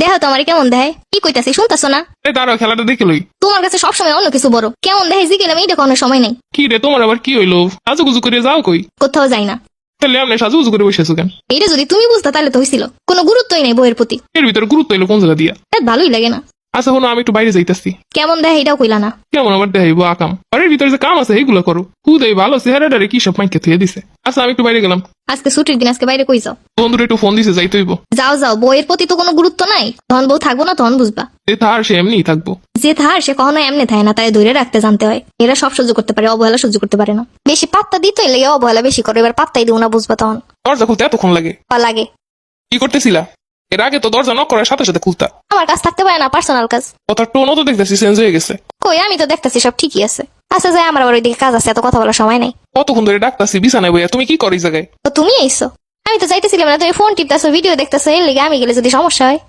দেখো তো আমার কেমন দেয় কি কইতাছি শুনতাছো না? এই দাঁড়াও, খেলাটা দেখে লই। তোমার কাছে সবসময় অন্য কিছু বড় কেমন দেখে জিগেলাম এইটা কোনো সময় নাই। কি রে, তোমার আবার কি হইলো? সাজুগুজু করে যাও কই? কোথাও যাই না। তাহলে আপনি সাজুগুজু করে বসেছো কেন? এইটা যদি তুমি বুঝতা তাহলে তো হয়েছিল, কোনো গুরুত্বই নাই বইয়ের প্রতি। এর ভিতরে গুরুত্ব এলো কোন জায়গা দিয়া? ভালোই লাগে না। আচ্ছা হনো, আমি একটু বাইরে যাইতাছি। কেমন দেয় এটাও কইলা না। কেমন আবার দেখাইবো আকাম? আরে ভিতরে যে কাম আছে এইগুলো করো। হুদাই ভালো চেহারাটারে কি সব মাইকে থুয়ে দিছে। আচ্ছা আমি একটু বাইরে গেলাম। আজকে ছুটির দিন, আজকে বাইরে কই যাও? বন্ধুরা একটু ফোন দিছে, যাইতে হইব। যাও যাও, বইয়ের প্রতি তো কোনো গুরুত্ব নাই। তখন বউ থাকবো না তখন বুঝবা। এ থার সে এমনিই থাকবো। যে থার সে কখনো এমনি থাকে না, তাই ধরে রাখতে জানতে হয়। এরা সব সহ্য করতে পারে, অবহেলা সহ্য করতে পারে না। বেশি পাত্তা দিতে লেগে অবহেলা বেশি করে, এবার পাত্তাই দিও না, বুঝবা তখন। দরজা খুলতে এতক্ষণ লাগে? লাগে। কি করতেছিলা? এর আগে তো দরজা নক করার সাথে সাথে খুলতা। আমার কাজ থাকতে পারে না, পার্সোনাল কাজ। কথার টোনও তো দেখতেছি চেঞ্জ হয়ে গেছে। কই, আমি তো দেখতেছি সব ঠিকই আছে। আচ্ছা যাই, আমার আবার ওইদিকে কাজ আছে, এত কথা বলার সময় নেই। কতক্ষণ ধরে ডাকতাছি বিছানায় বইয়া, তুমি কি করো এই জায়গায়? তো তুমি আইসো। আমি তো যাইতেছিলাম না, তুমি ফোন টিপতেছো, ভিডিও দেখতেছো, এর লেগে আমি গেলে যদি সমস্যা হয়।